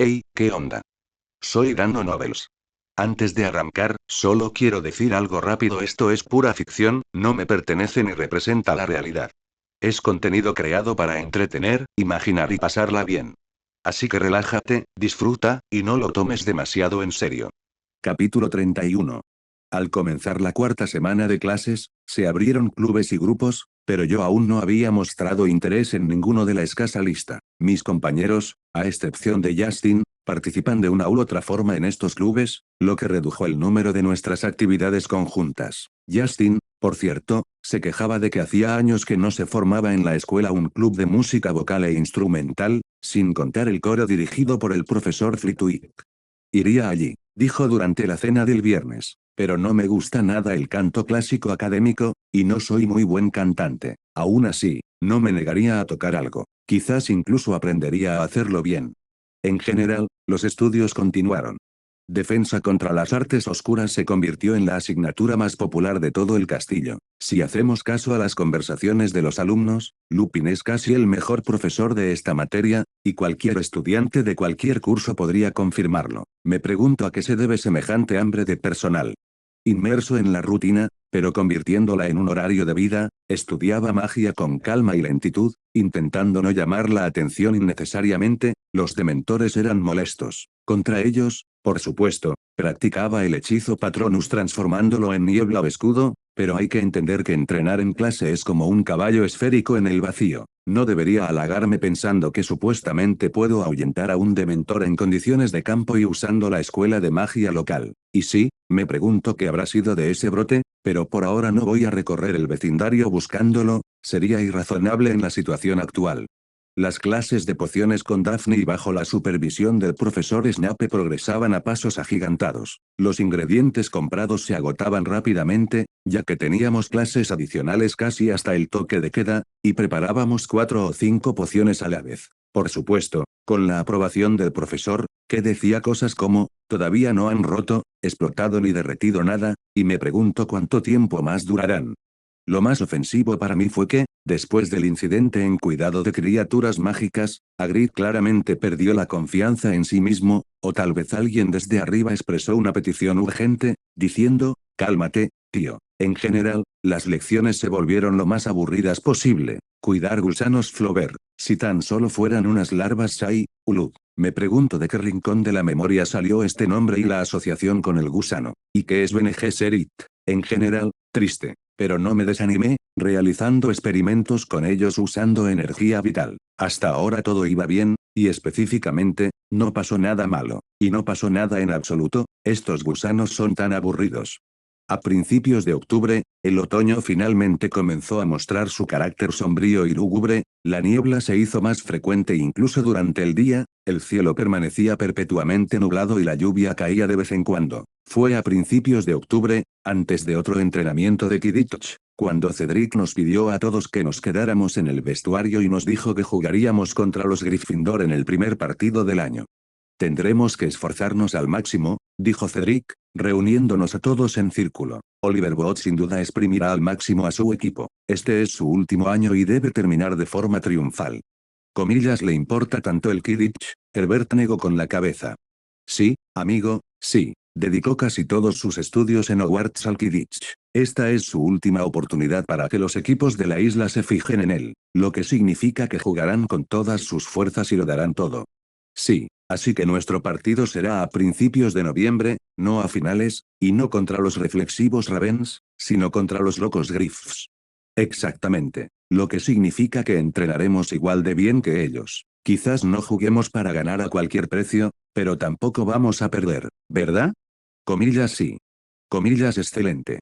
Hey, ¿qué onda? Soy Dando Novels. Antes de arrancar, solo quiero decir algo rápido: esto es pura ficción, no me pertenece ni representa la realidad. Es contenido creado para entretener, imaginar y pasarla bien. Así que relájate, disfruta, y no lo tomes demasiado en serio. Capítulo 31. Al comenzar la cuarta semana de clases, se abrieron clubes y grupos, pero yo aún no había mostrado interés en ninguno de la escasa lista. Mis compañeros, a excepción de Justin, participan de una u otra forma en estos clubes, lo que redujo el número de nuestras actividades conjuntas. Justin, por cierto, se quejaba de que hacía años que no se formaba en la escuela un club de música vocal e instrumental, sin contar el coro dirigido por el profesor Flitwick. Iría allí, dijo durante la cena del viernes, pero no me gusta nada el canto clásico académico, y no soy muy buen cantante. Aún así, no me negaría a tocar algo, quizás incluso aprendería a hacerlo bien. En general, los estudios continuaron. Defensa contra las artes oscuras se convirtió en la asignatura más popular de todo el castillo. Si hacemos caso a las conversaciones de los alumnos, Lupin es casi el mejor profesor de esta materia, y cualquier estudiante de cualquier curso podría confirmarlo. Me pregunto a qué se debe semejante hambre de personal. Inmerso en la rutina, pero convirtiéndola en un horario de vida, estudiaba magia con calma y lentitud, intentando no llamar la atención innecesariamente. Los dementores eran molestos. Contra ellos, por supuesto, practicaba el hechizo Patronus transformándolo en niebla o escudo, pero hay que entender que entrenar en clase es como un caballo esférico en el vacío. No debería halagarme pensando que supuestamente puedo ahuyentar a un dementor en condiciones de campo y usando la escuela de magia local. Y sí, me pregunto qué habrá sido de ese brote, pero por ahora no voy a recorrer el vecindario buscándolo, sería irrazonable en la situación actual. Las clases de pociones con Daphne y bajo la supervisión del profesor Snape progresaban a pasos agigantados. Los ingredientes comprados se agotaban rápidamente, ya que teníamos clases adicionales casi hasta el toque de queda, y preparábamos 4 o 5 pociones a la vez. Por supuesto, con la aprobación del profesor, que decía cosas como, todavía no han roto, explotado ni derretido nada, y me pregunto cuánto tiempo más durarán. Lo más ofensivo para mí fue que, después del incidente en cuidado de criaturas mágicas, Hagrid claramente perdió la confianza en sí mismo, o tal vez alguien desde arriba expresó una petición urgente, diciendo, cálmate, tío. En general, las lecciones se volvieron lo más aburridas posible. Cuidar gusanos Flover, si tan solo fueran unas larvas Shai, Ulud. Me pregunto de qué rincón de la memoria salió este nombre y la asociación con el gusano. ¿Y qué es Bene Gesserit? En general, triste. Pero no me desanimé, realizando experimentos con ellos usando energía vital. Hasta ahora todo iba bien, y específicamente, no pasó nada malo. Y no pasó nada en absoluto, estos gusanos son tan aburridos. A principios de octubre, el otoño finalmente comenzó a mostrar su carácter sombrío y lúgubre, la niebla se hizo más frecuente incluso durante el día, el cielo permanecía perpetuamente nublado y la lluvia caía de vez en cuando. Fue a principios de octubre, antes de otro entrenamiento de Quidditch, cuando Cedric nos pidió a todos que nos quedáramos en el vestuario y nos dijo que jugaríamos contra los Gryffindor en el primer partido del año. Tendremos que esforzarnos al máximo, dijo Cedric, reuniéndonos a todos en círculo. Oliver Wood sin duda exprimirá al máximo a su equipo. Este es su último año y debe terminar de forma triunfal. Comillas, ¿le importa tanto el Quidditch? Herbert negó con la cabeza. Sí, amigo, sí. Dedicó casi todos sus estudios en Hogwarts al Quidditch. Esta es su última oportunidad para que los equipos de la isla se fijen en él, lo que significa que jugarán con todas sus fuerzas y lo darán todo. Sí, así que nuestro partido será a principios de noviembre, no a finales, y no contra los reflexivos Ravens, sino contra los locos Griffs. Exactamente, lo que significa que entrenaremos igual de bien que ellos. Quizás no juguemos para ganar a cualquier precio, pero tampoco vamos a perder, ¿verdad? Comillas sí. Comillas excelente.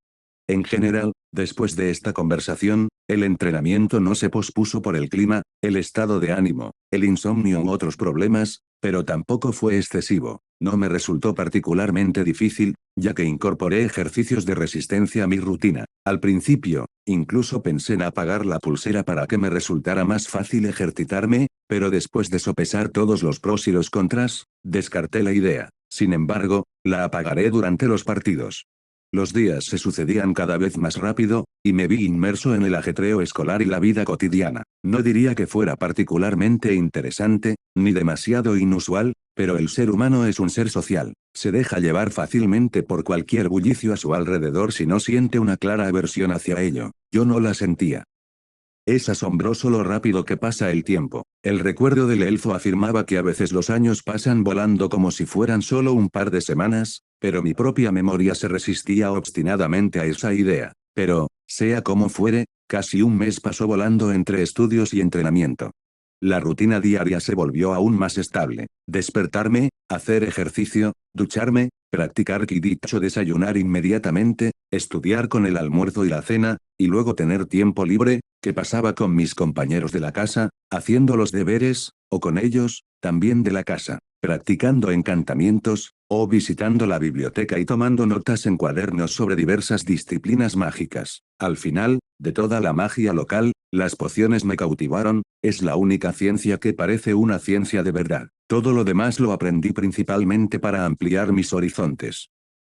En general, después de esta conversación, el entrenamiento no se pospuso por el clima, el estado de ánimo, el insomnio u otros problemas, pero tampoco fue excesivo. No me resultó particularmente difícil, ya que incorporé ejercicios de resistencia a mi rutina. Al principio, incluso pensé en apagar la pulsera para que me resultara más fácil ejercitarme, pero después de sopesar todos los pros y los contras, descarté la idea. Sin embargo, la apagaré durante los partidos. Los días se sucedían cada vez más rápido, y me vi inmerso en el ajetreo escolar y la vida cotidiana. No diría que fuera particularmente interesante, ni demasiado inusual, pero el ser humano es un ser social. Se deja llevar fácilmente por cualquier bullicio a su alrededor si no siente una clara aversión hacia ello. Yo no la sentía. Es asombroso lo rápido que pasa el tiempo. El recuerdo del elfo afirmaba que a veces los años pasan volando como si fueran solo un par de semanas, pero mi propia memoria se resistía obstinadamente a esa idea. Pero, sea como fuere, casi un mes pasó volando entre estudios y entrenamiento. La rutina diaria se volvió aún más estable. Despertarme, hacer ejercicio, ducharme, practicar Quidditch o desayunar inmediatamente, estudiar con el almuerzo y la cena, y luego tener tiempo libre, que pasaba con mis compañeros de la casa, haciendo los deberes, o con ellos, también de la casa, practicando encantamientos, o visitando la biblioteca y tomando notas en cuadernos sobre diversas disciplinas mágicas. Al final, de toda la magia local, las pociones me cautivaron, es la única ciencia que parece una ciencia de verdad. Todo lo demás lo aprendí principalmente para ampliar mis horizontes.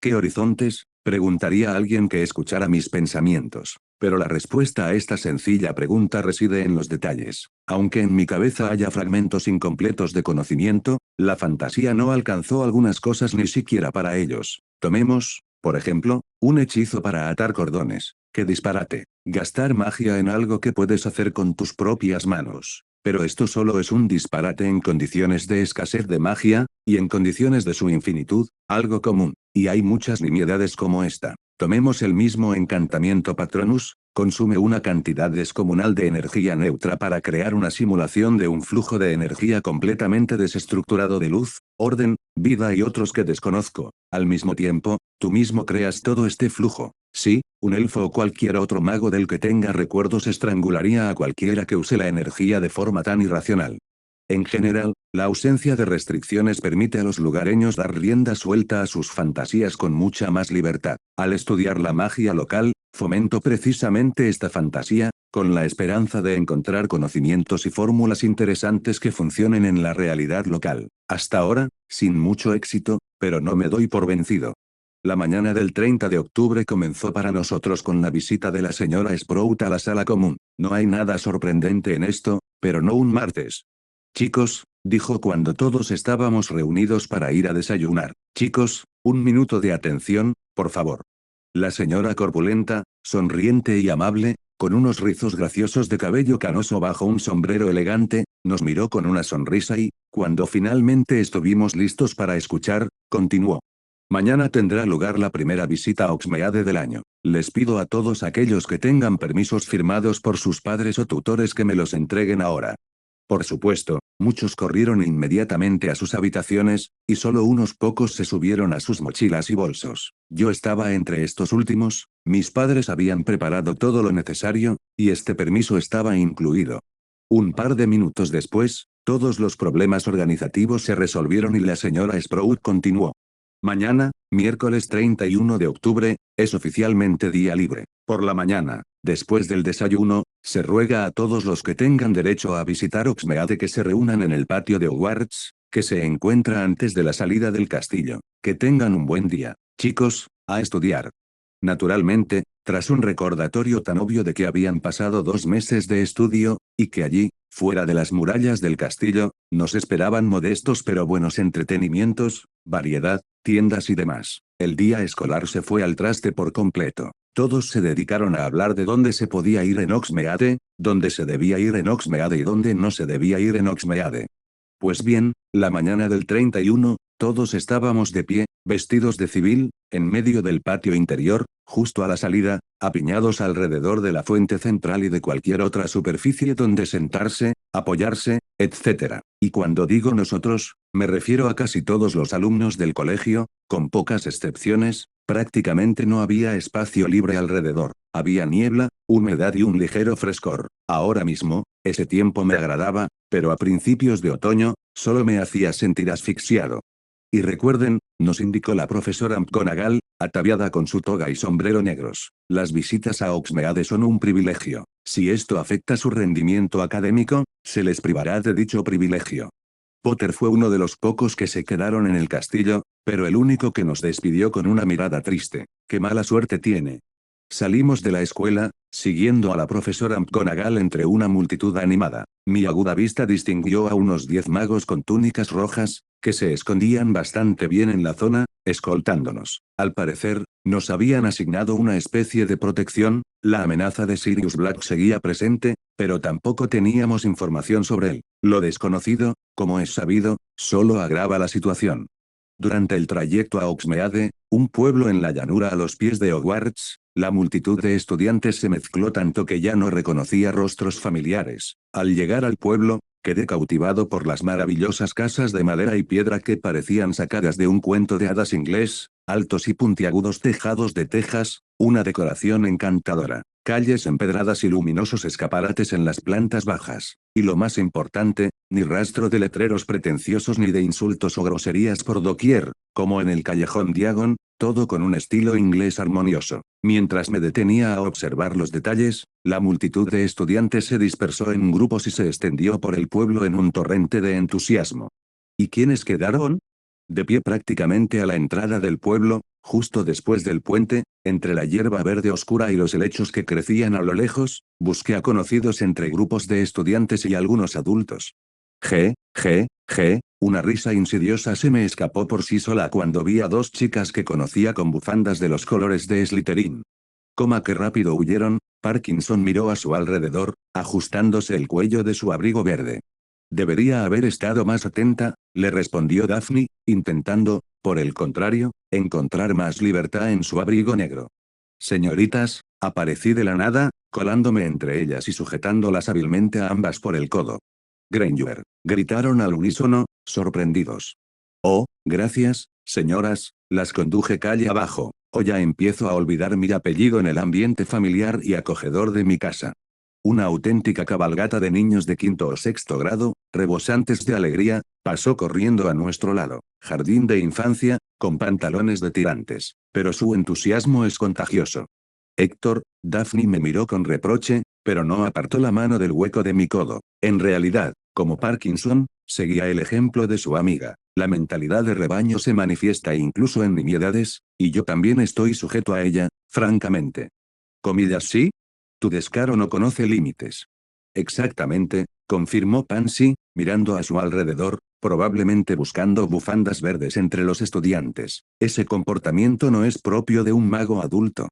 ¿Qué horizontes? Preguntaría alguien que escuchara mis pensamientos. Pero la respuesta a esta sencilla pregunta reside en los detalles. Aunque en mi cabeza haya fragmentos incompletos de conocimiento, la fantasía no alcanzó algunas cosas ni siquiera para ellos. Tomemos, por ejemplo, un hechizo para atar cordones. ¡Qué disparate! Gastar magia en algo que puedes hacer con tus propias manos. Pero esto solo es un disparate en condiciones de escasez de magia, y en condiciones de su infinitud, algo común. Y hay muchas nimiedades como esta. Tomemos el mismo encantamiento Patronus, consume una cantidad descomunal de energía neutra para crear una simulación de un flujo de energía completamente desestructurado de luz, orden, vida y otros que desconozco. Al mismo tiempo, tú mismo creas todo este flujo. Sí, un elfo o cualquier otro mago del que tenga recuerdos estrangularía a cualquiera que use la energía de forma tan irracional. En general, la ausencia de restricciones permite a los lugareños dar rienda suelta a sus fantasías con mucha más libertad. Al estudiar la magia local, fomento precisamente esta fantasía, con la esperanza de encontrar conocimientos y fórmulas interesantes que funcionen en la realidad local. Hasta ahora, sin mucho éxito, pero no me doy por vencido. La mañana del 30 de octubre comenzó para nosotros con la visita de la señora Sprout a la sala común. No hay nada sorprendente en esto, pero no un martes. Chicos, dijo cuando todos estábamos reunidos para ir a desayunar. Chicos, un minuto de atención, por favor. La señora corpulenta, sonriente y amable, con unos rizos graciosos de cabello canoso bajo un sombrero elegante, nos miró con una sonrisa y, cuando finalmente estuvimos listos para escuchar, continuó. Mañana tendrá lugar la primera visita a Oxmeade del año. Les pido a todos aquellos que tengan permisos firmados por sus padres o tutores que me los entreguen ahora. Por supuesto, muchos corrieron inmediatamente a sus habitaciones, y solo unos pocos se subieron a sus mochilas y bolsos. Yo estaba entre estos últimos, mis padres habían preparado todo lo necesario, y este permiso estaba incluido. Un par de minutos después, todos los problemas organizativos se resolvieron y la señora Sprout continuó. Mañana, miércoles 31 de octubre, es oficialmente día libre. Por la mañana, después del desayuno, se ruega a todos los que tengan derecho a visitar Oxmeade que se reúnan en el patio de Hogwarts, que se encuentra antes de la salida del castillo. Que tengan un buen día. Chicos, a estudiar. Naturalmente, tras un recordatorio tan obvio de que habían pasado 2 meses de estudio, y que allí, fuera de las murallas del castillo, nos esperaban modestos pero buenos entretenimientos, variedad, tiendas y demás. El día escolar se fue al traste por completo. Todos se dedicaron a hablar de dónde se podía ir en Oxmeade, dónde se debía ir en Oxmeade y dónde no se debía ir en Oxmeade. Pues bien, la mañana del 31, todos estábamos de pie, vestidos de civil, en medio del patio interior, justo a la salida, apiñados alrededor de la fuente central y de cualquier otra superficie donde sentarse, apoyarse, etc. Y cuando digo nosotros, me refiero a casi todos los alumnos del colegio, con pocas excepciones, prácticamente no había espacio libre alrededor. Había niebla, humedad y un ligero frescor. Ahora mismo, ese tiempo me agradaba, pero a principios de otoño, solo me hacía sentir asfixiado. Y recuerden, nos indicó la profesora McGonagall, ataviada con su toga y sombrero negros. Las visitas a Oxmeade son un privilegio. Si esto afecta su rendimiento académico, se les privará de dicho privilegio. Potter fue uno de los pocos que se quedaron en el castillo, pero el único que nos despidió con una mirada triste. ¡Qué mala suerte tiene! Salimos de la escuela, siguiendo a la profesora McGonagall entre una multitud animada. Mi aguda vista distinguió a unos 10 magos con túnicas rojas, que se escondían bastante bien en la zona, escoltándonos. Al parecer, nos habían asignado una especie de protección, la amenaza de Sirius Black seguía presente, pero tampoco teníamos información sobre él. Lo desconocido, como es sabido, solo agrava la situación. Durante el trayecto a Hogsmeade, un pueblo en la llanura a los pies de Hogwarts, la multitud de estudiantes se mezcló tanto que ya no reconocía rostros familiares. Al llegar al pueblo, quedé cautivado por las maravillosas casas de madera y piedra que parecían sacadas de un cuento de hadas inglés, altos y puntiagudos tejados de tejas, una decoración encantadora, calles empedradas y luminosos escaparates en las plantas bajas. Y lo más importante, ni rastro de letreros pretenciosos ni de insultos o groserías por doquier, como en el callejón Diagon, todo con un estilo inglés armonioso. Mientras me detenía a observar los detalles, la multitud de estudiantes se dispersó en grupos y se extendió por el pueblo en un torrente de entusiasmo. ¿Y quiénes quedaron? De pie prácticamente a la entrada del pueblo, justo después del puente, entre la hierba verde oscura y los helechos que crecían a lo lejos, busqué a conocidos entre grupos de estudiantes y algunos adultos. Una risa insidiosa se me escapó por sí sola cuando vi a 2 chicas que conocía con bufandas de los colores de Slytherin. Coma que rápido huyeron, Parkinson miró a su alrededor, ajustándose el cuello de su abrigo verde. Debería haber estado más atenta, le respondió Daphne, intentando, por el contrario, encontrar más libertad en su abrigo negro. Señoritas, aparecí de la nada, colándome entre ellas y sujetándolas hábilmente a ambas por el codo. Granger, gritaron al unísono, sorprendidos. Oh, gracias, señoras, las conduje calle abajo, o ya empiezo a olvidar mi apellido en el ambiente familiar y acogedor de mi casa. Una auténtica cabalgata de niños de quinto o sexto grado, rebosantes de alegría, pasó corriendo a nuestro lado. Jardín de infancia, con pantalones de tirantes. Pero su entusiasmo es contagioso. Héctor, Daphne me miró con reproche, pero no apartó la mano del hueco de mi codo. En realidad, como Parkinson, seguía el ejemplo de su amiga. La mentalidad de rebaño se manifiesta incluso en nimiedades, y yo también estoy sujeto a ella, francamente. ¿Comillas sí? Tu descaro no conoce límites. Exactamente, confirmó Pansy, mirando a su alrededor, probablemente buscando bufandas verdes entre los estudiantes. Ese comportamiento no es propio de un mago adulto.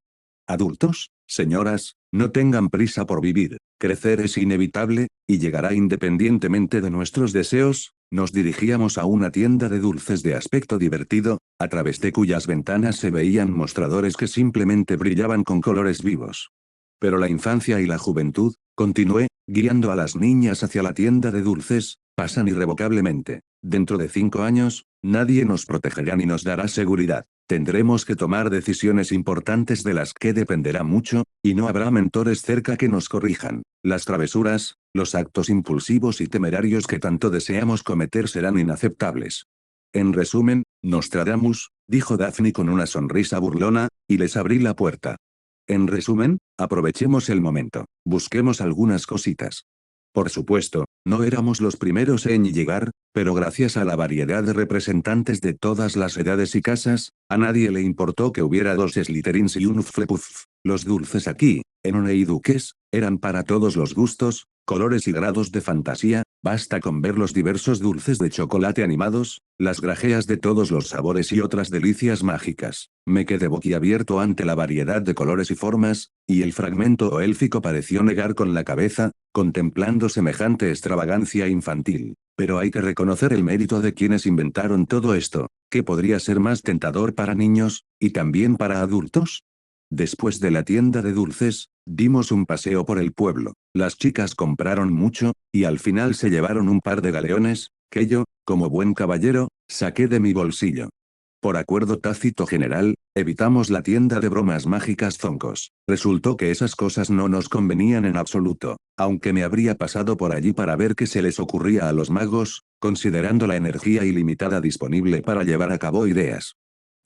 ¿Adultos? Señoras, no tengan prisa por vivir. Crecer es inevitable, y llegará independientemente de nuestros deseos. Nos dirigíamos a una tienda de dulces de aspecto divertido, a través de cuyas ventanas se veían mostradores que simplemente brillaban con colores vivos. Pero la infancia y la juventud, continué, guiando a las niñas hacia la tienda de dulces, pasan irrevocablemente. Dentro de 5 años, nadie nos protegerá ni nos dará seguridad. Tendremos que tomar decisiones importantes de las que dependerá mucho, y no habrá mentores cerca que nos corrijan. Las travesuras, los actos impulsivos y temerarios que tanto deseamos cometer serán inaceptables. En resumen, Nostradamus, dijo Daphne con una sonrisa burlona, y les abrí la puerta. En resumen, aprovechemos el momento. Busquemos algunas cositas. Por supuesto, no éramos los primeros en llegar, pero gracias a la variedad de representantes de todas las edades y casas, a nadie le importó que hubiera 2 Slytherins y un Hufflepuff. Los dulces aquí, en Honeyduques, eran para todos los gustos, colores y grados de fantasía, basta con ver los diversos dulces de chocolate animados, las grajeas de todos los sabores y otras delicias mágicas. Me quedé boquiabierto ante la variedad de colores y formas, y el fragmento élfico pareció negar con la cabeza, contemplando semejante extravagancia infantil. Pero hay que reconocer el mérito de quienes inventaron todo esto, que podría ser más tentador para niños, y también para adultos. Después de la tienda de dulces, dimos un paseo por el pueblo. Las chicas compraron mucho, y al final se llevaron un par de galeones, que yo, como buen caballero, saqué de mi bolsillo. Por acuerdo tácito general, evitamos la tienda de bromas mágicas Zoncos. Resultó que esas cosas no nos convenían en absoluto, aunque me habría pasado por allí para ver qué se les ocurría a los magos, considerando la energía ilimitada disponible para llevar a cabo ideas.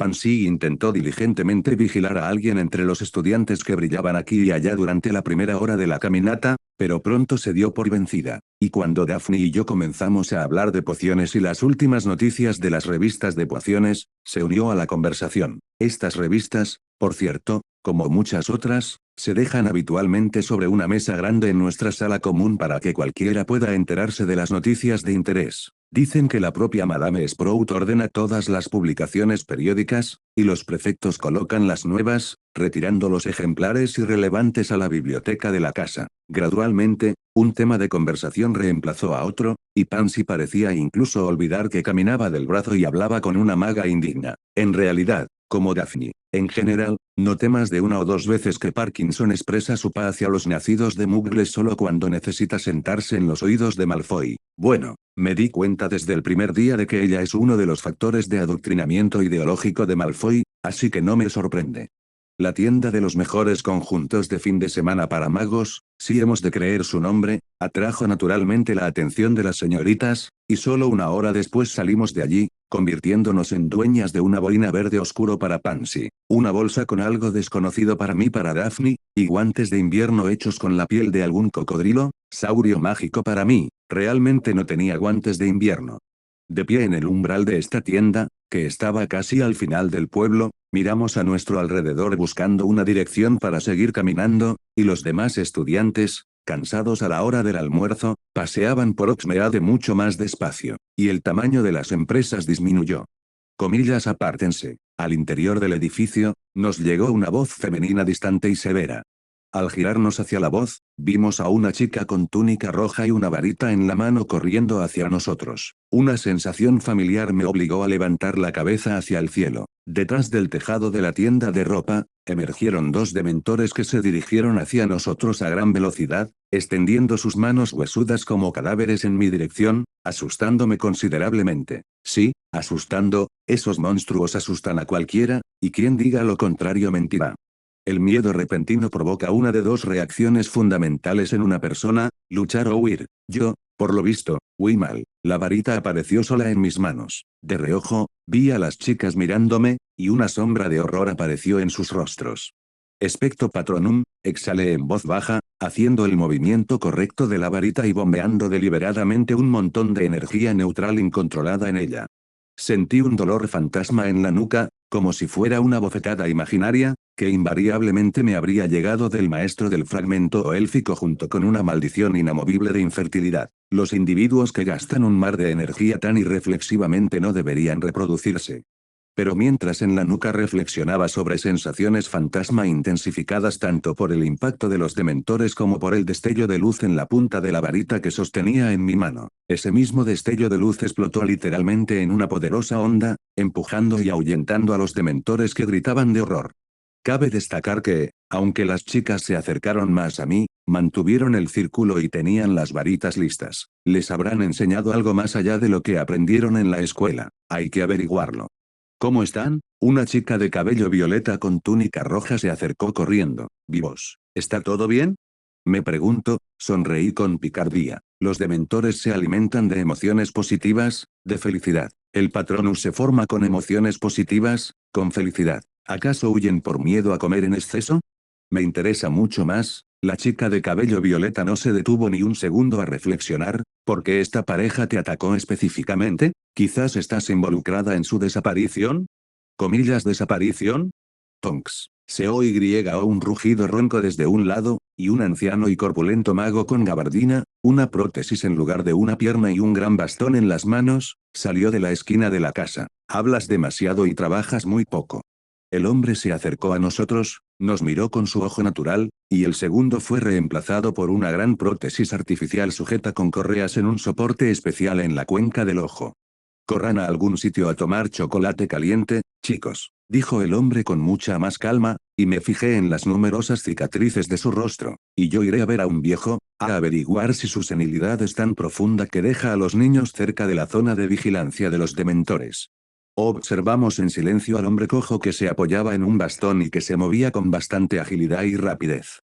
Pansy intentó diligentemente vigilar a alguien entre los estudiantes que brillaban aquí y allá durante la primera hora de la caminata, pero pronto se dio por vencida. Y cuando Daphne y yo comenzamos a hablar de pociones y las últimas noticias de las revistas de pociones, se unió a la conversación. Estas revistas, por cierto, como muchas otras, se dejan habitualmente sobre una mesa grande en nuestra sala común para que cualquiera pueda enterarse de las noticias de interés. Dicen que la propia Madame Sprout ordena todas las publicaciones periódicas, y los prefectos colocan las nuevas, retirando los ejemplares irrelevantes a la biblioteca de la casa. Gradualmente, un tema de conversación reemplazó a otro, y Pansy parecía incluso olvidar que caminaba del brazo y hablaba con una maga indigna. En realidad, como Daphne, en general, noté más de una o dos veces que Parkinson expresa su paz hacia los nacidos de Muggles solo cuando necesita sentarse en los oídos de Malfoy. Bueno, me di cuenta desde el primer día de que ella es uno de los factores de adoctrinamiento ideológico de Malfoy, así que no me sorprende. La tienda de los mejores conjuntos de fin de semana para magos, si hemos de creer su nombre, atrajo naturalmente la atención de las señoritas, y solo una hora después salimos de allí, convirtiéndonos en dueñas de una boina verde oscuro para Pansy, una bolsa con algo desconocido para mí para Daphne, y guantes de invierno hechos con la piel de algún cocodrilo, saurio mágico para mí. Realmente no tenía guantes de invierno. De pie en el umbral de esta tienda, que estaba casi al final del pueblo, miramos a nuestro alrededor buscando una dirección para seguir caminando, y los demás estudiantes, cansados a la hora del almuerzo, paseaban por Oxmeade mucho más despacio, y el tamaño de las empresas disminuyó. Comillas apártense. Al interior del edificio, nos llegó una voz femenina distante y severa. Al girarnos hacia la voz, vimos a una chica con túnica roja y una varita en la mano corriendo hacia nosotros. Una sensación familiar me obligó a levantar la cabeza hacia el cielo. Detrás del tejado de la tienda de ropa, emergieron dos dementores que se dirigieron hacia nosotros a gran velocidad, extendiendo sus manos huesudas como cadáveres en mi dirección, asustándome considerablemente. Sí, asustando, esos monstruos asustan a cualquiera, y quien diga lo contrario mentirá. El miedo repentino provoca una de dos reacciones fundamentales en una persona, luchar o huir. Yo, por lo visto, huí mal. La varita apareció sola en mis manos. De reojo, vi a las chicas mirándome, y una sombra de horror apareció en sus rostros. Expecto patronum, exhalé en voz baja, haciendo el movimiento correcto de la varita y bombeando deliberadamente un montón de energía neutral incontrolada en ella. Sentí un dolor fantasma en la nuca, como si fuera una bofetada imaginaria, que invariablemente me habría llegado del maestro del fragmento élfico junto con una maldición inamovible de infertilidad. Los individuos que gastan un mar de energía tan irreflexivamente no deberían reproducirse. Pero mientras en la nuca reflexionaba sobre sensaciones fantasma intensificadas tanto por el impacto de los dementores como por el destello de luz en la punta de la varita que sostenía en mi mano, ese mismo destello de luz explotó literalmente en una poderosa onda, empujando y ahuyentando a los dementores que gritaban de horror. Cabe destacar que, aunque las chicas se acercaron más a mí, mantuvieron el círculo y tenían las varitas listas. Les habrán enseñado algo más allá de lo que aprendieron en la escuela. Hay que averiguarlo. ¿Cómo están? Una chica de cabello violeta con túnica roja se acercó corriendo. ¿Vivos? ¿Está todo bien? Me pregunto, sonreí con picardía. Los dementores se alimentan de emociones positivas, de felicidad. El Patronus se forma con emociones positivas, con felicidad. ¿Acaso huyen por miedo a comer en exceso? Me interesa mucho más. La chica de cabello violeta no se detuvo ni un segundo a reflexionar. ¿Por qué esta pareja te atacó específicamente? ¿Quizás estás involucrada en su desaparición? ¿Comillas desaparición? Tonks. Se oye un rugido ronco desde un lado, y un anciano y corpulento mago con gabardina, una prótesis en lugar de una pierna y un gran bastón en las manos, salió de la esquina de la casa. Hablas demasiado y trabajas muy poco. El hombre se acercó a nosotros, nos miró con su ojo natural, y el segundo fue reemplazado por una gran prótesis artificial sujeta con correas en un soporte especial en la cuenca del ojo. Corran a algún sitio a tomar chocolate caliente, chicos, dijo el hombre con mucha más calma, y me fijé en las numerosas cicatrices de su rostro, y yo iré a ver a un viejo, a averiguar si su senilidad es tan profunda que deja a los niños cerca de la zona de vigilancia de los dementores. Observamos en silencio al hombre cojo que se apoyaba en un bastón y que se movía con bastante agilidad y rapidez.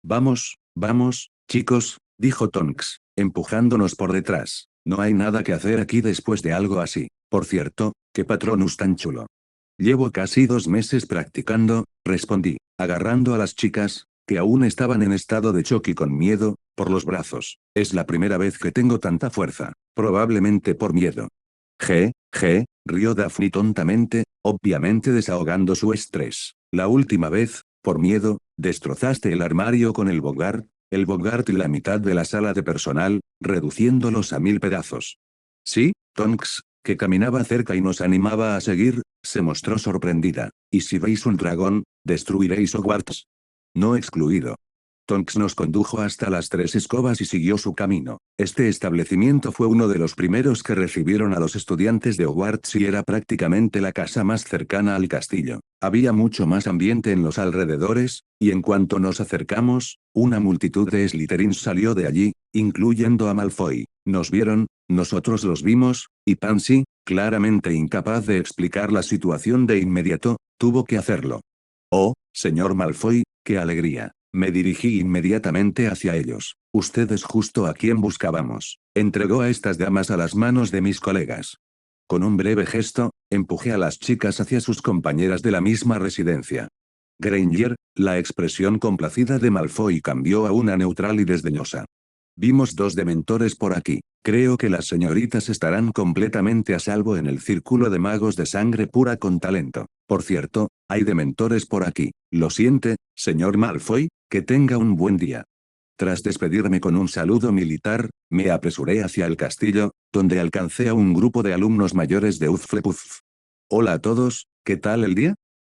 Vamos, vamos, chicos, dijo Tonks, empujándonos por detrás. No hay nada que hacer aquí después de algo así. Por cierto, qué Patronus tan chulo. Llevo casi 2 meses practicando, respondí, agarrando a las chicas, que aún estaban en estado de shock y con miedo, por los brazos. Es la primera vez que tengo tanta fuerza, probablemente por miedo. Rió Daphne tontamente, obviamente desahogando su estrés. La última vez, por miedo, destrozaste el armario con el Bogart y la mitad de la sala de personal, reduciéndolos a 1000 pedazos. Sí, Tonks, que caminaba cerca y nos animaba a seguir, se mostró sorprendida. ¿Y si veis un dragón, destruiréis Hogwarts? No excluido. Tonks nos condujo hasta las 3 escobas y siguió su camino. Este establecimiento fue uno de los primeros que recibieron a los estudiantes de Hogwarts y era prácticamente la casa más cercana al castillo. Había mucho más ambiente en los alrededores, y en cuanto nos acercamos, una multitud de Slytherins salió de allí, incluyendo a Malfoy. Nos vieron, nosotros los vimos, y Pansy, claramente incapaz de explicar la situación de inmediato, tuvo que hacerlo. Oh, señor Malfoy, qué alegría. Me dirigí inmediatamente hacia ellos. Usted es justo a quien buscábamos. Entregó a estas damas a las manos de mis colegas. Con un breve gesto, empujé a las chicas hacia sus compañeras de la misma residencia. Granger, la expresión complacida de Malfoy cambió a una neutral y desdeñosa. Vimos 2 dementores por aquí. Creo que las señoritas estarán completamente a salvo en el círculo de magos de sangre pura con talento. Por cierto, hay dementores por aquí. ¿Lo siente, señor Malfoy? Que tenga un buen día. Tras despedirme con un saludo militar, me apresuré hacia el castillo, donde alcancé a un grupo de alumnos mayores de Hufflepuff. Hola a todos, ¿qué tal el día?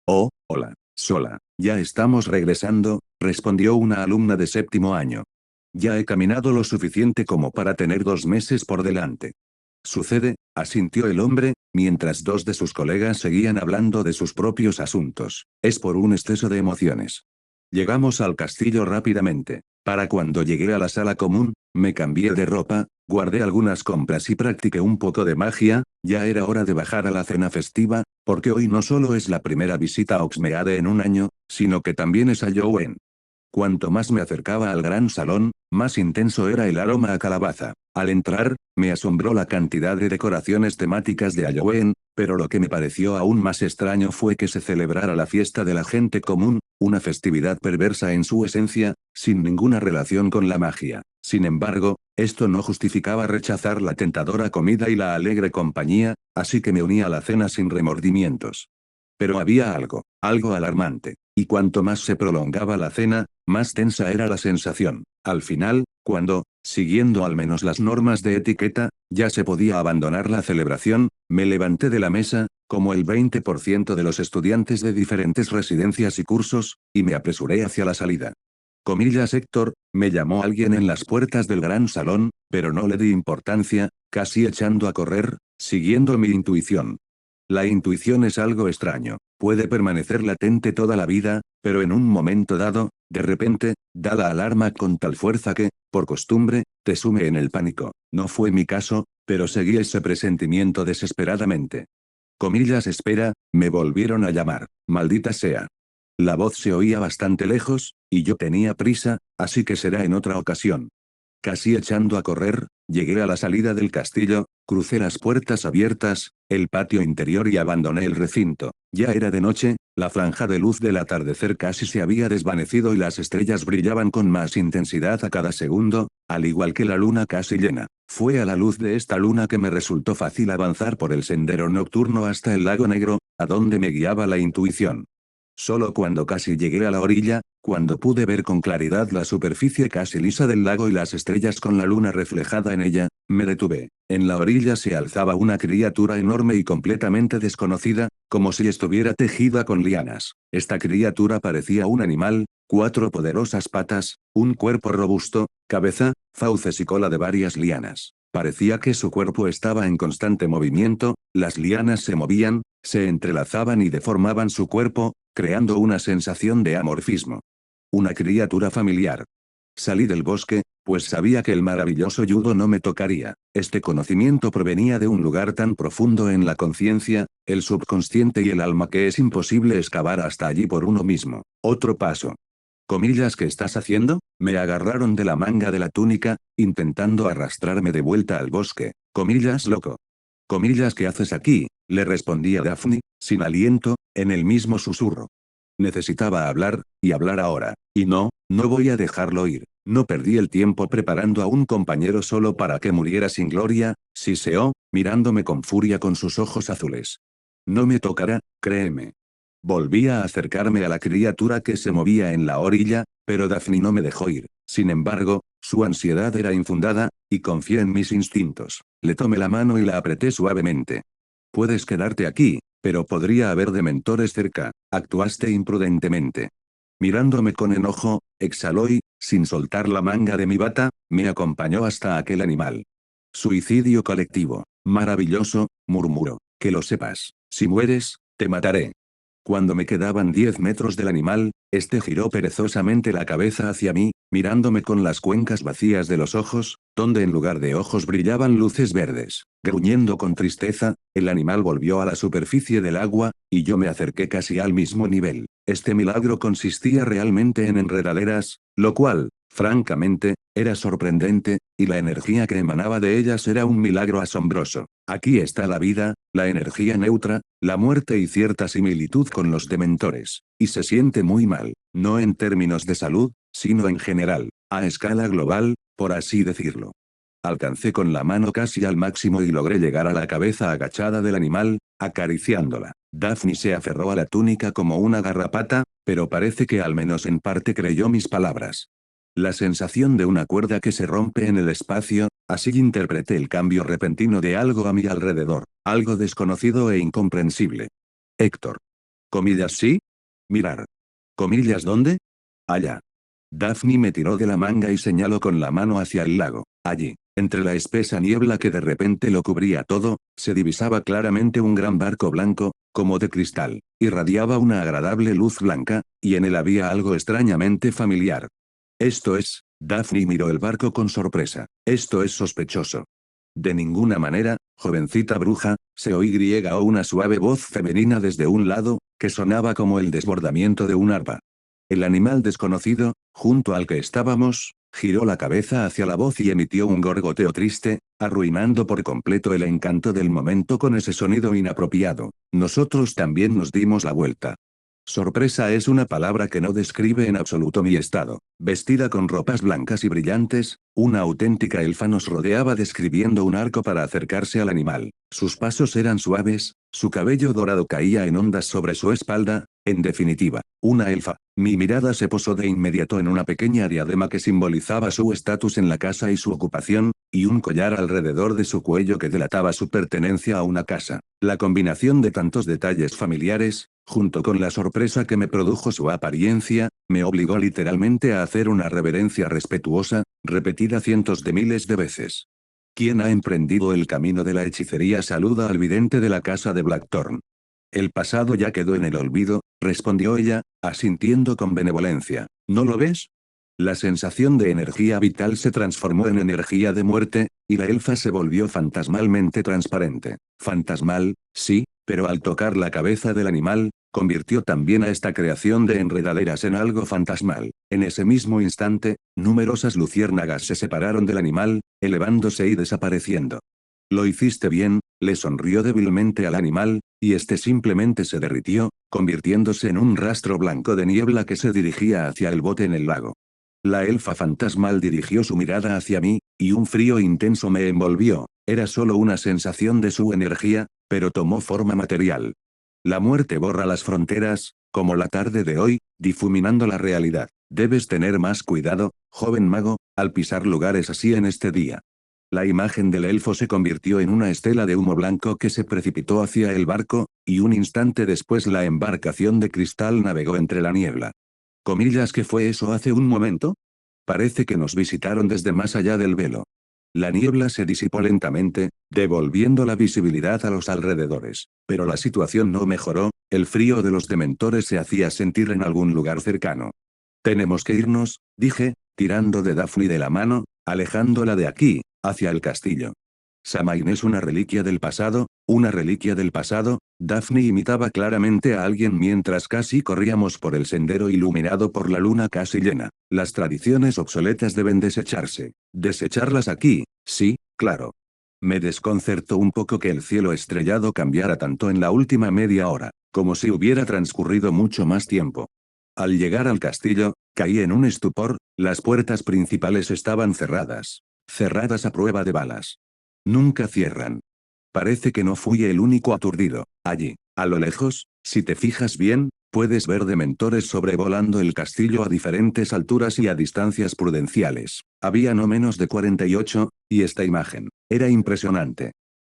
Oh, hola, Sola. Ya estamos regresando, respondió una alumna de 7º año. Ya he caminado lo suficiente como para tener 2 meses por delante. Sucede, asintió el hombre, mientras 2 de sus colegas seguían hablando de sus propios asuntos. Es por un exceso de emociones. Llegamos al castillo rápidamente. Para cuando llegué a la sala común, me cambié de ropa, guardé algunas compras y practiqué un poco de magia. Ya era hora de bajar a la cena festiva, porque hoy no solo es la primera visita a Hogsmeade en un año, sino que también es a Halloween. Cuanto más me acercaba al gran salón, más intenso era el aroma a calabaza. Al entrar, me asombró la cantidad de decoraciones temáticas de Halloween, pero lo que me pareció aún más extraño fue que se celebrara la fiesta de la gente común, una festividad perversa en su esencia, sin ninguna relación con la magia. Sin embargo, esto no justificaba rechazar la tentadora comida y la alegre compañía, así que me uní a la cena sin remordimientos. Pero había algo alarmante. Y cuanto más se prolongaba la cena, más tensa era la sensación. Al final, cuando, siguiendo al menos las normas de etiqueta, ya se podía abandonar la celebración, me levanté de la mesa, como el 20% de los estudiantes de diferentes residencias y cursos, y me apresuré hacia la salida. Héctor, me llamó alguien en las puertas del gran salón, pero no le di importancia, casi echando a correr, siguiendo mi intuición. La intuición es algo extraño, puede permanecer latente toda la vida, pero en un momento dado, de repente, da la alarma con tal fuerza que, por costumbre, te sume en el pánico. No fue mi caso, pero seguí ese presentimiento desesperadamente. Espera, me volvieron a llamar, maldita sea. La voz se oía bastante lejos, y yo tenía prisa, así que será en otra ocasión. Casi echando a correr, llegué a la salida del castillo, crucé las puertas abiertas, el patio interior y abandoné el recinto. Ya era de noche, la franja de luz del atardecer casi se había desvanecido y las estrellas brillaban con más intensidad a cada segundo, al igual que la luna casi llena. Fue a la luz de esta luna que me resultó fácil avanzar por el sendero nocturno hasta el lago negro, a donde me guiaba la intuición. Solo cuando casi llegué a la orilla, cuando pude ver con claridad la superficie casi lisa del lago y las estrellas con la luna reflejada en ella, me detuve. En la orilla se alzaba una criatura enorme y completamente desconocida, como si estuviera tejida con lianas. Esta criatura parecía un animal, 4 poderosas patas, un cuerpo robusto, cabeza, fauces y cola de varias lianas. Parecía que su cuerpo estaba en constante movimiento, las lianas se movían, se entrelazaban y deformaban su cuerpo, creando una sensación de amorfismo. Una criatura familiar. Salí del bosque, pues sabía que el maravilloso yugo no me tocaría. Este conocimiento provenía de un lugar tan profundo en la conciencia, el subconsciente y el alma que es imposible excavar hasta allí por uno mismo. Otro paso. ¿Qué estás haciendo? Me agarraron de la manga de la túnica, intentando arrastrarme de vuelta al bosque. Loco. ¿Qué haces aquí? Le respondí a Daphne, Sin aliento, en el mismo susurro. Necesitaba hablar, y hablar ahora. Y no voy a dejarlo ir. No perdí el tiempo preparando a un compañero solo para que muriera sin gloria, siseó, mirándome con furia con sus ojos azules. No me tocará, créeme. Volví a acercarme a la criatura que se movía en la orilla, pero Daphne no me dejó ir. Sin embargo, su ansiedad era infundada, y confié en mis instintos. Le tomé la mano y la apreté suavemente. Puedes quedarte aquí, pero podría haber dementores cerca. Actuaste imprudentemente. Mirándome con enojo, exhaló y, sin soltar la manga de mi bata, me acompañó hasta aquel animal. Suicidio colectivo. Maravilloso, murmuró. Que lo sepas. Si mueres, te mataré. Cuando me quedaban 10 metros del animal, este giró perezosamente la cabeza hacia mí, mirándome con las cuencas vacías de los ojos, donde en lugar de ojos brillaban luces verdes. Gruñendo con tristeza, el animal volvió a la superficie del agua, y yo me acerqué casi al mismo nivel. Este milagro consistía realmente en enredaderas, lo cual, francamente, era sorprendente, y la energía que emanaba de ellas era un milagro asombroso. Aquí está la vida, la energía neutra, la muerte y cierta similitud con los dementores. Y se siente muy mal, no en términos de salud, sino en general, a escala global, por así decirlo. Alcancé con la mano casi al máximo y logré llegar a la cabeza agachada del animal, acariciándola. Daphne se aferró a la túnica como una garrapata, pero parece que al menos en parte creyó mis palabras. La sensación de una cuerda que se rompe en el espacio, así interpreté el cambio repentino de algo a mi alrededor, algo desconocido e incomprensible. Héctor. Comillas sí. Mirar. Comillas ¿dónde? Allá. Daphne me tiró de la manga y señaló con la mano hacia el lago. Allí, entre la espesa niebla que de repente lo cubría todo, se divisaba claramente un gran barco blanco, como de cristal. Irradiaba una agradable luz blanca, y en él había algo extrañamente familiar. Esto es, Daphne miró el barco con sorpresa. Esto es sospechoso. De ninguna manera, jovencita bruja, se oía una suave voz femenina desde un lado, que sonaba como el desbordamiento de un arpa. El animal desconocido, junto al que estábamos, giró la cabeza hacia la voz y emitió un gorgoteo triste, arruinando por completo el encanto del momento con ese sonido inapropiado. Nosotros también nos dimos la vuelta. Sorpresa es una palabra que no describe en absoluto mi estado. Vestida con ropas blancas y brillantes, una auténtica elfa nos rodeaba describiendo un arco para acercarse al animal. Sus pasos eran suaves, su cabello dorado caía en ondas sobre su espalda, en definitiva, una elfa. Mi mirada se posó de inmediato en una pequeña diadema que simbolizaba su estatus en la casa y su ocupación, y un collar alrededor de su cuello que delataba su pertenencia a una casa. La combinación de tantos detalles familiares, junto con la sorpresa que me produjo su apariencia, me obligó literalmente a hacer una reverencia respetuosa, repetida cientos de miles de veces. ¿Quién ha emprendido el camino de la hechicería? Saluda al vidente de la casa de Blackthorn. El pasado ya quedó en el olvido, respondió ella, asintiendo con benevolencia. ¿No lo ves? La sensación de energía vital se transformó en energía de muerte, y la elfa se volvió fantasmalmente transparente. Fantasmal, sí, pero al tocar la cabeza del animal, convirtió también a esta creación de enredaderas en algo fantasmal. En ese mismo instante, numerosas luciérnagas se separaron del animal, elevándose y desapareciendo. Lo hiciste bien, le sonrió débilmente al animal, y este simplemente se derritió, convirtiéndose en un rastro blanco de niebla que se dirigía hacia el bote en el lago. La elfa fantasmal dirigió su mirada hacia mí, y un frío intenso me envolvió. Era solo una sensación de su energía, pero tomó forma material. La muerte borra las fronteras, como la tarde de hoy, difuminando la realidad. Debes tener más cuidado, joven mago, al pisar lugares así en este día. La imagen del elfo se convirtió en una estela de humo blanco que se precipitó hacia el barco, y un instante después la embarcación de cristal navegó entre la niebla. ¿Comillas qué fue eso hace un momento? Parece que nos visitaron desde más allá del velo. La niebla se disipó lentamente, devolviendo la visibilidad a los alrededores. Pero la situación no mejoró, el frío de los dementores se hacía sentir en algún lugar cercano. Tenemos que irnos, dije, tirando de Daphne de la mano, alejándola de aquí, hacia el castillo. Samain es una reliquia del pasado, una reliquia del pasado. Daphne imitaba claramente a alguien mientras casi corríamos por el sendero iluminado por la luna casi llena. Las tradiciones obsoletas deben desecharse. Desecharlas aquí, sí, claro. Me desconcertó un poco que el cielo estrellado cambiara tanto en la última media hora, como si hubiera transcurrido mucho más tiempo. Al llegar al castillo, caí en un estupor, las puertas principales estaban cerradas. Cerradas a prueba de balas. Nunca cierran. Parece que no fui el único aturdido. Allí, a lo lejos, si te fijas bien, puedes ver dementores sobrevolando el castillo a diferentes alturas y a distancias prudenciales. Había no menos de 48, y esta imagen era impresionante.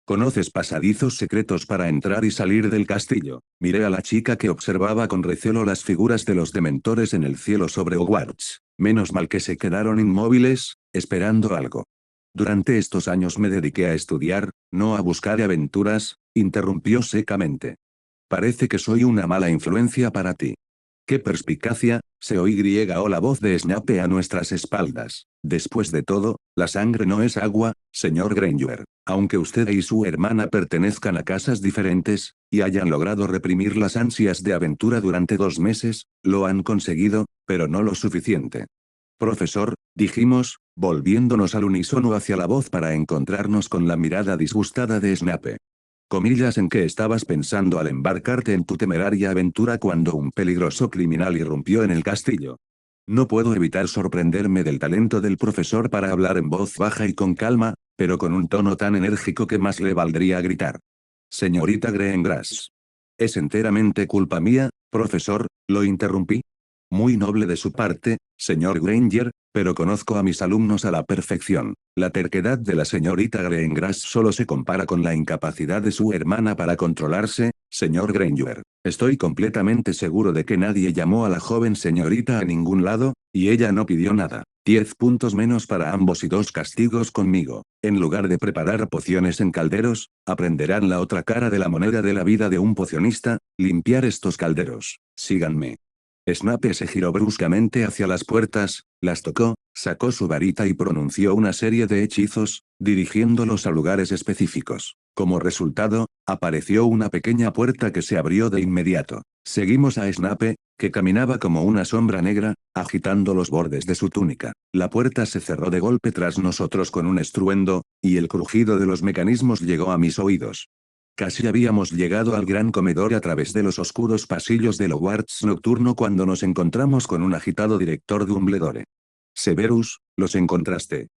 ¿Conoces pasadizos secretos para entrar y salir del castillo? Miré a la chica que observaba con recelo las figuras de los dementores en el cielo sobre Hogwarts. Menos mal que se quedaron inmóviles, esperando algo. Durante estos años me dediqué a estudiar, no a buscar aventuras, interrumpió secamente. Parece que soy una mala influencia para ti. ¡Qué perspicacia! Se oyó la voz de Snape a nuestras espaldas. Después de todo, la sangre no es agua, señor Granger. Aunque usted y su hermana pertenezcan a casas diferentes, y hayan logrado reprimir las ansias de aventura durante 2 meses, lo han conseguido, pero no lo suficiente. Profesor, dijimos, volviéndonos al unísono hacia la voz para encontrarnos con la mirada disgustada de Snape. Comillas en qué estabas pensando al embarcarte en tu temeraria aventura cuando un peligroso criminal irrumpió en el castillo. No puedo evitar sorprenderme del talento del profesor para hablar en voz baja y con calma, pero con un tono tan enérgico que más le valdría gritar. Señorita Greengrass. Es enteramente culpa mía, profesor, lo interrumpí. Muy noble de su parte, señor Granger, pero conozco a mis alumnos a la perfección. La terquedad de la señorita Greengrass solo se compara con la incapacidad de su hermana para controlarse, señor Granger. Estoy completamente seguro de que nadie llamó a la joven señorita a ningún lado, y ella no pidió nada. 10 puntos menos para ambos y 2 castigos conmigo. En lugar de preparar pociones en calderos, aprenderán la otra cara de la moneda de la vida de un pocionista, limpiar estos calderos. Síganme. Snape se giró bruscamente hacia las puertas, las tocó, sacó su varita y pronunció una serie de hechizos, dirigiéndolos a lugares específicos. Como resultado, apareció una pequeña puerta que se abrió de inmediato. Seguimos a Snape, que caminaba como una sombra negra, agitando los bordes de su túnica. La puerta se cerró de golpe tras nosotros con un estruendo, y el crujido de los mecanismos llegó a mis oídos. Casi habíamos llegado al gran comedor a través de los oscuros pasillos del Hogwarts nocturno cuando nos encontramos con un agitado director Dumbledore. Severus, ¿los encontraste?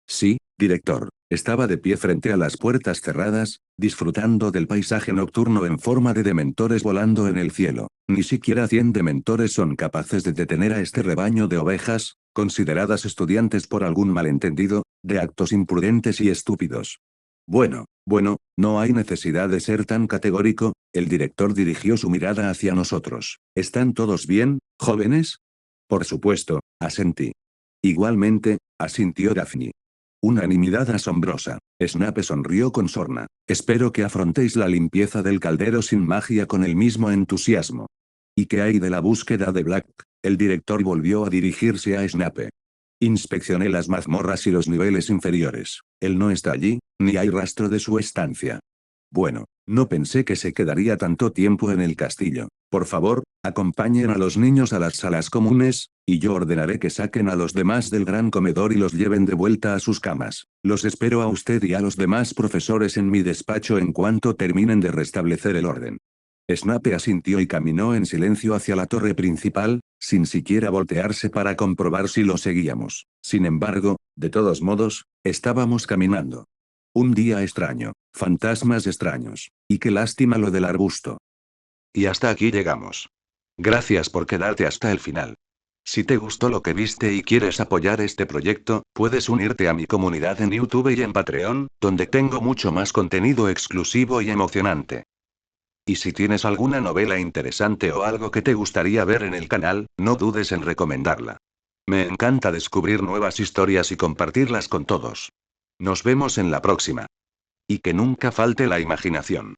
Sí, director. Estaba de pie frente a las puertas cerradas, disfrutando del paisaje nocturno en forma de dementores volando en el cielo. Ni siquiera 100 dementores son capaces de detener a este rebaño de ovejas, consideradas estudiantes por algún malentendido, de actos imprudentes y estúpidos. Bueno, no hay necesidad de ser tan categórico, el director dirigió su mirada hacia nosotros. ¿Están todos bien, jóvenes? Por supuesto, asentí. Igualmente, asintió Daphne. Unanimidad asombrosa. Snape sonrió con sorna. Espero que afrontéis la limpieza del caldero sin magia con el mismo entusiasmo. ¿Y qué hay de la búsqueda de Black? El director volvió a dirigirse a Snape. Inspeccioné las mazmorras y los niveles inferiores. Él no está allí, ni hay rastro de su estancia. Bueno, no pensé que se quedaría tanto tiempo en el castillo. Por favor, acompañen a los niños a las salas comunes, y yo ordenaré que saquen a los demás del gran comedor y los lleven de vuelta a sus camas. Los espero a usted y a los demás profesores en mi despacho en cuanto terminen de restablecer el orden. Snape asintió y caminó en silencio hacia la torre principal, sin siquiera voltearse para comprobar si lo seguíamos. Sin embargo, de todos modos, estábamos caminando. Un día extraño, fantasmas extraños, y qué lástima lo del arbusto. Y hasta aquí llegamos. Gracias por quedarte hasta el final. Si te gustó lo que viste y quieres apoyar este proyecto, puedes unirte a mi comunidad en YouTube y en Patreon, donde tengo mucho más contenido exclusivo y emocionante. Y si tienes alguna novela interesante o algo que te gustaría ver en el canal, no dudes en recomendarla. Me encanta descubrir nuevas historias y compartirlas con todos. Nos vemos en la próxima. Y que nunca falte la imaginación.